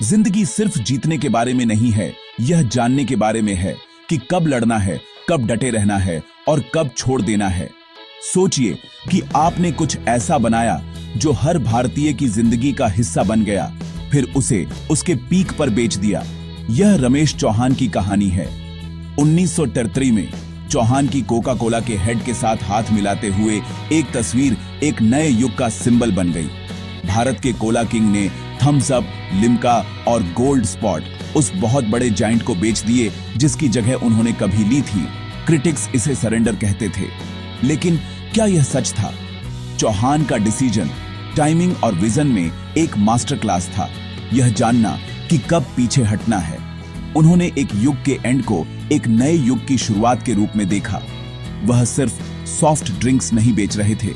जिंदगी सिर्फ जीतने के बारे में नहीं है, यह जानने के बारे में है कि कब लड़ना है, कब डटे रहना है और कब छोड़ देना है। सोचिए कि आपने कुछ ऐसा बनाया जो हर भारतीय की जिंदगी का हिस्सा बन गया, फिर उसे उसके पीक पर बेच दिया। यह रमेश चौहान की कहानी है। 1933 में चौहान की कोका कोला के हेड के साथ हाथ मिलाते हुए एक तस्वीर एक नए युग का सिंबल बन गई। भारत के कोला किंग ने थम्स अप, लिम्का और गोल्ड स्पॉट उस बहुत बड़े जाइंट को बेच दिए जिसकी जगह उन्होंने कभी ली थी। क्रिटिक्स इसे सरेंडर कहते थे, लेकिन क्या यह सच था? चौहान का डिसीजन टाइमिंग और विजन में एक मास्टर क्लास था। यह जानना कि कब पीछे हटना है। उन्होंने एक युग के एंड को एक नए युग की शुरुआत के रूप में देखा। वह सिर्फ सॉफ्ट ड्रिंक्स नहीं बेच रहे थे,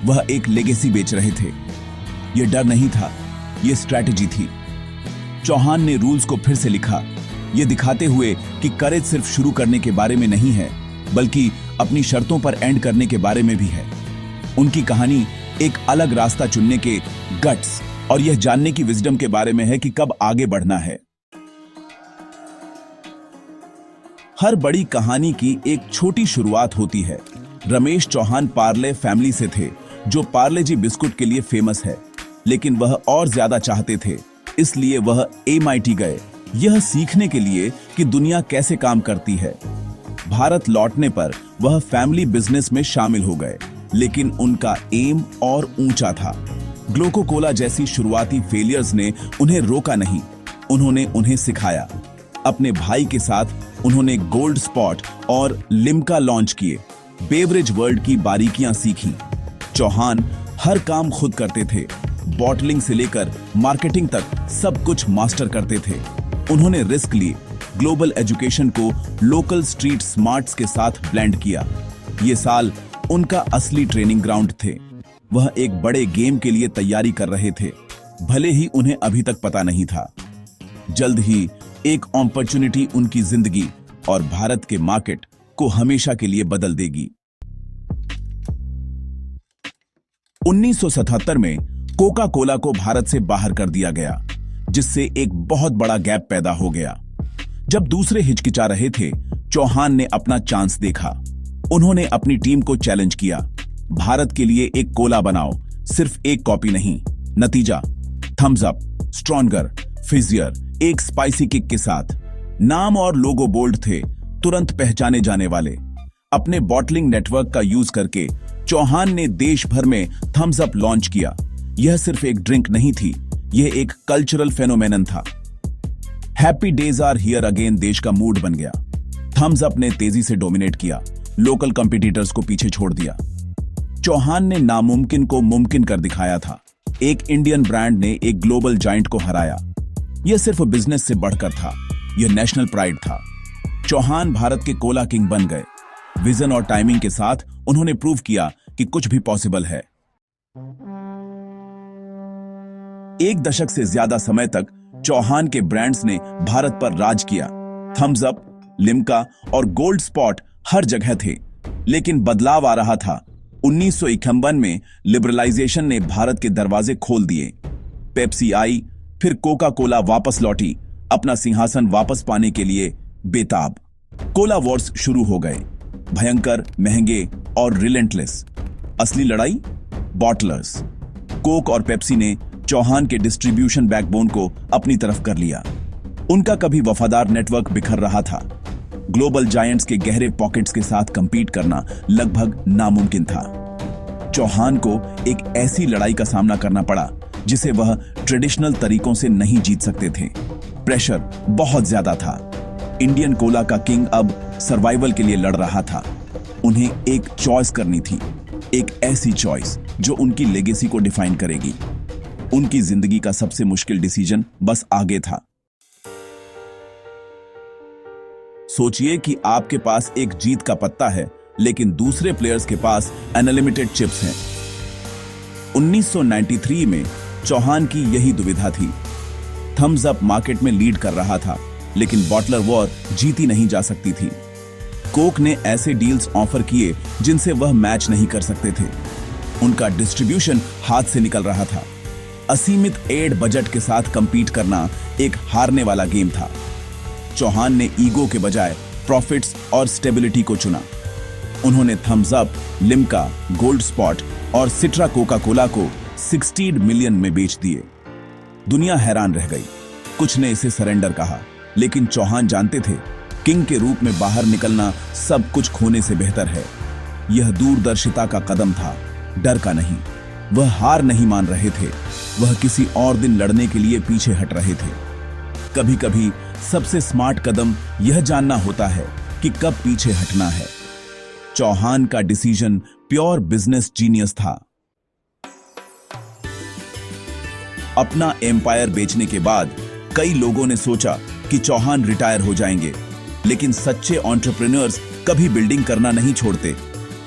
वह एक लेगेसी बेच रहे थे। यह डर नहीं था, यह स्ट्रैटेजी थी। चौहान ने रूल्स को फिर से लिखा, यह दिखाते हुए कि करेज सिर्फ शुरू करने के बारे में नहीं है, बल्कि अपनी शर्तों पर एंड करने के बारे में भी है। उनकी कहानी एक अलग रास्ता चुनने के गट्स और यह जानने की विजडम के बारे में है कि कब आगे बढ़ना है। हर बड़ी कहानी की एक छोटी शुरुआत होती है। रमेश चौहान पार्ले फैमिली से थे, जो पार्ले जी बिस्कुट के लिए फेमस है, लेकिन वह और ज्यादा चाहते थे, इसलिए वह MIT गए, यह सीखने के लिए कि दुनिया कैसे काम करती है। भारत लौटने पर वह फैमिली बिजनेस में शामिल हो गए, लेकिन उनका एम और ऊंचा था। ग्लोको कोला जैसी शुरुआती फेलियर्स ने उन्हें रोका नहीं, उन्होंने उन्हें सिखाया। अपने भाई के साथ उन्होंने गोल्ड स्पॉट और लिम्का लॉन्च किए, बेवरेज वर्ल्ड की बारीकियां सीखी। चौहान हर काम खुद करते थे, बॉटलिंग से लेकर मार्केटिंग तक सब कुछ मास्टर करते थे। उन्होंने रिस्क लिए, ग्लोबल एजुकेशन को लोकल स्ट्रीट स्मार्ट्स के साथ ब्लेंड किया। ये साल उनका असली ट्रेनिंग ग्राउंड थे। वह एक बड़े गेम के लिए तैयारी कर रहे थे, भले ही उन्हें अभी तक पता नहीं था। जल्द ही एक अपॉर्चुनिटी उनकी जिंदगी और भारत के मार्केट को हमेशा के लिए बदल देगी। 1977 में कोका कोला को भारत से बाहर कर दिया गया, जिससे एक बहुत बड़ा गैप पैदा हो गया। जब दूसरे हिचकिचा रहे थे, चौहान ने अपना चांस देखा। उन्होंने अपनी टीम को चैलेंज किया, भारत के लिए एक कोला बनाओ, सिर्फ एक कॉपी नहीं। नतीजा, थम्स अप, स्ट्रॉन्गर, फिजियर, एक स्पाइसी किक के साथ। नाम और लोगो बोल्ड थे, तुरंत पहचाने जाने वाले। अपने बॉटलिंग नेटवर्क का यूज करके चौहान ने देश भर में थम्स अप लॉन्च किया। यह सिर्फ एक ड्रिंक नहीं थी, यह एक कल्चरल फेनोमेनन था। Happy days are here again देश का मूड बन गया। थम्स अप ने तेजी से डोमिनेट किया, लोकल कंपटीटर्स को पीछे छोड़ दिया। चौहान ने नामुमकिन को मुमकिन कर दिखाया था। एक इंडियन ब्रांड ने एक ग्लोबल जाइंट को हराया। यह सिर्फ बिजनेस से बढ़कर था, यह नेशनल प्राइड था। चौहान भारत के कोला किंग बन गए। विजन और टाइमिंग के साथ उन्होंने प्रूव किया कि कुछ भी पॉसिबल है। एक दशक से ज्यादा समय तक चौहान के ब्रांड्स ने भारत पर राज किया। थम्स अप, लिम्का और गोल्ड स्पॉट हर जगह थे, लेकिन बदलाव आ रहा था। 1951 में लिबरलाइजेशन ने भारत के दरवाजे खोल दिए। पेप्सी आई, फिर कोका कोला वापस लौटी, अपना सिंहासन वापस पाने के लिए बेताब। कोला वॉर्स शुरू हो गए, भयंकर, महंगे और रिलेंटलेस। असली लड़ाई, बॉटलर्स। कोक और पेप्सी ने चौहान के डिस्ट्रीब्यूशन बैकबोन को अपनी तरफ कर लिया। उनका कभी वफादार नेटवर्क बिखर रहा था। ग्लोबल जायंट्स के गहरे पॉकेट्स के साथ कंपीट करना लगभग नामुमकिन था। चौहान को एक ऐसी लड़ाई का सामना करना पड़ा जिसे वह ट्रेडिशनल तरीकों से नहीं जीत सकते थे। प्रेशर बहुत ज्यादा था। इंडियन कोला का किंग अब सर्वाइवल के लिए लड़ रहा था। उन्हें एक चॉइस करनी थी, एक ऐसी चॉइस जो उनकी लेगेसी को डिफाइन करेगी। उनकी जिंदगी का सबसे मुश्किल डिसीजन बस आगे था। सोचिए कि आपके पास एक जीत का पत्ता है, लेकिन दूसरे प्लेयर्स के पास अनलिमिटेड चिप्स हैं। 1993 में चौहान की यही दुविधा थी। थम्स अप मार्केट में लीड कर रहा था, लेकिन बॉटलर वॉर जीती नहीं जा सकती थी। कोक ने ऐसे डील्स ऑफर किए जिनसे वह मैच नहीं कर सकते थे। उनका डिस्ट्रीब्यूशन हाथ से निकल रहा था। असीमित एड बजट के साथ कंपीट करना एक हारने वाला गेम था। चौहान ने ईगो के बजाय प्रॉफिट्स और स्टेबिलिटी को चुना। उन्होंने Thums Up, Limca, Gold Spot और सिट्रा कोका कोला को 16 मिलियन में बेच दिए। दुनिया हैरान रह गई। कुछ ने इसे सरेंडर कहा, लेकिन चौहान जानते थे किंग के रूप में बाहर निकलना सब कुछ खोने से बेहतर है। यह दूरदर्शिता का कदम था, डर का नहीं। वह हार नहीं मान रहे थे, वह किसी और दिन लड़ने के लिए पीछे हट रहे थे। कभी कभी सबसे स्मार्ट कदम यह जानना होता है कि कब पीछे हटना है। चौहान का डिसीजन प्योर बिजनेस जीनियस था। अपना एम्पायर बेचने के बाद कई लोगों ने सोचा कि चौहान रिटायर हो जाएंगे, लेकिन सच्चे एंटरप्रेन्योर्स कभी बिल्डिंग करना नहीं छोड़ते।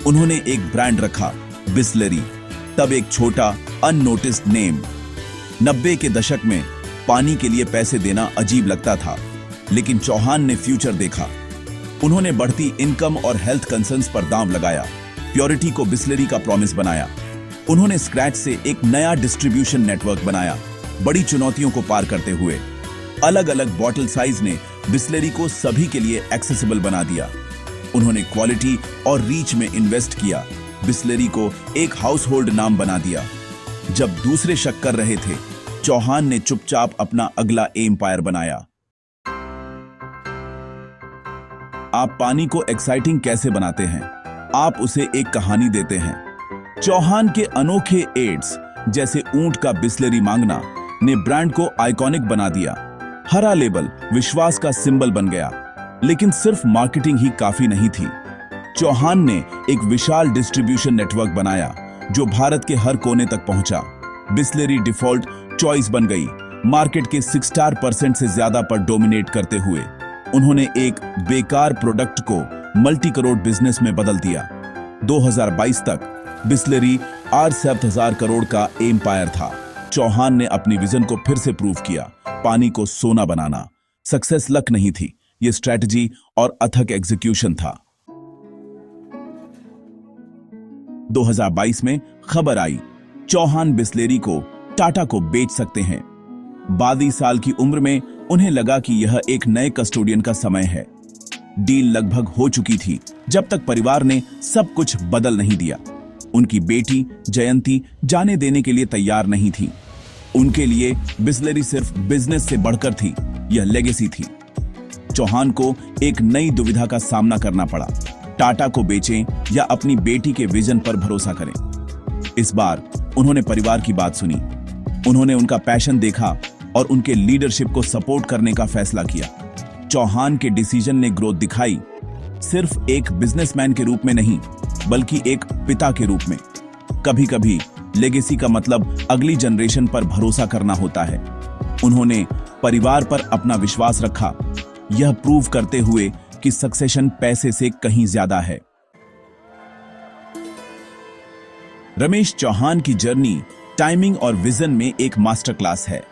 उन्होंने एक ब्रांड रखा, बिसलेरी, तब एक छोटा अननोटिस्ड नेम। 90 के दशक में पानी के लिए पैसे देना अजीब लगता था, लेकिन चौहान ने फ्यूचर देखा। उन्होंने बढ़ती इनकम और हेल्थ कंसर्न्स पर दांव लगाया, प्योरिटी को बिसलेरी का प्रॉमिस बनाया। उन्होंने स्क्रैच से एक नया डिस्ट्रीब्यूशन नेटवर्क बनाया, बड़ी चुनौतियों को पार करते हुए। अलग अलग बॉटल साइज ने बिसलेरी को सभी के लिए एक्सेसिबल बना दिया। उन्होंने क्वालिटी और रीच में इन्वेस्ट किया, बिसलेरी को एक हाउसहोल्ड नाम बना दिया। जब दूसरे शक कर रहे थे, चौहान ने चुपचाप अपना अगला एम्पायर बनाया। आप पानी को एक्साइटिंग कैसे बनाते हैं? आप उसे एक कहानी देते हैं। चौहान के अनोखे एड्स जैसे ऊंट का बिसलेरी मांगना ने ब्रांड को आइकॉनिक बना दिया। हरा लेबल विश्वास का सिंबल बन गया, लेकिन सिर्फ मार्केटिंग ही काफी नहीं थी। चौहान ने एक विशाल डिस्ट्रीब्यूशन नेटवर्क बनाया जो भारत के हर कोने तक पहुंचा। बिसलेरी डिफॉल्ट चॉइस बन गई, मार्केट के 60% से ज्यादा पर डोमिनेट करते हुए। उन्होंने एक बेकार प्रोडक्ट को मल्टी करोड़ बिजनेस में बदल दिया। 2022 तक बिसलेरी 8,000 करोड़ का एम्पायर था। चौहान ने अपनी विजन को फिर से प्रूव किया, पानी को सोना बनाना। सक्सेस लक नहीं थी, यह स्ट्रेटजी और अथक एग्जीक्यूशन था। 2022 में खबर आई, चौहान बिसलेरी को टाटा को बेच सकते हैं। 22 साल की उम्र में उन्हें लगा कि यह एक नए कस्टोडियन का समय है। डील लगभग हो चुकी थी जब तक परिवार ने सब कुछ बदल नहीं दिया। उनकी बेटी जयंती जाने देने के लिए तैयार नहीं थी। उनके लिए बिसलेरी सिर्फ बिजनेस से बढ़कर थी, यह लेगेसी थी। चौहान को एक नई दुविधा का सामना करना पड़ा, टाटा को बेचें या अपनी बेटी के विजन पर भरोसा करें। इस बार उन्होंने परिवार की बात सुनी। उन्होंने उनका पैशन देखा और उनके लीडरशिप को सपोर्ट करने का फैसला किया। चौहान के डिसीजन ने ग्रोथ दिखाई, सिर्फ एक बिजनेसमैन के रूप में नहीं, बल्कि एक पिता के रूप में। कभी कभी लेगेसी का मतलब अगली जनरेशन पर भरोसा करना होता है। उन्होंने परिवार पर अपना विश्वास रखा, यह प्रूव करते हुए कि सक्सेशन पैसे से कहीं ज्यादा है। रमेश चौहान की जर्नी टाइमिंग और विजन में एक मास्टर क्लास है।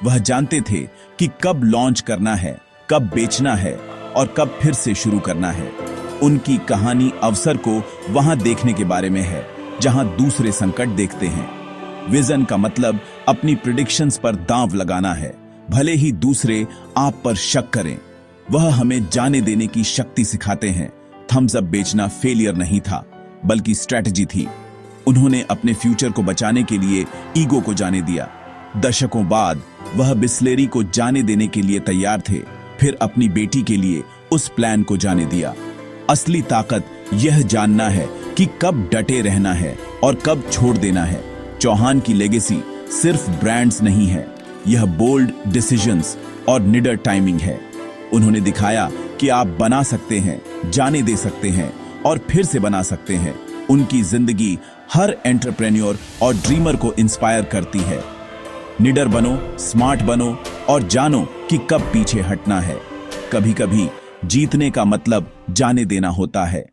वह जानते थे कि कब लॉन्च करना है, कब बेचना है और कब फिर से शुरू करना है। उनकी कहानी अवसर को वहां देखने के बारे में है जहां दूसरे संकट देखते हैं। विजन का मतलब अपनी प्रिडिक्शंस पर दांव लगाना है, भले ही दूसरे आप पर शक करें। वह हमें जाने देने की शक्ति सिखाते हैं। थम्स अप बेचना फेलियर नहीं था, बल्कि स्ट्रेटजी थी। उन्होंने अपने फ्यूचर को बचाने के लिए ईगो को जाने दिया। दशकों बाद वह बिसलेरी को जाने देने के लिए तैयार थे, फिर अपनी बेटी के लिए उस प्लान को जाने दिया। असली ताकत यह जानना है कि कब डटे रहना है और कब छोड़ देना है। चौहान की लेगेसी सिर्फ ब्रांड्स नहीं है, यह बोल्ड डिसीजंस और निडर टाइमिंग है। उन्होंने दिखाया कि आप बना सकते हैं, जाने दे सकते हैं और फिर से बना सकते हैं। उनकी जिंदगी हर एंटरप्रेन्योर और ड्रीमर को इंस्पायर करती है। निडर बनो, स्मार्ट बनो और जानो कि कब पीछे हटना है। कभी कभी जीतने का मतलब जाने देना होता है।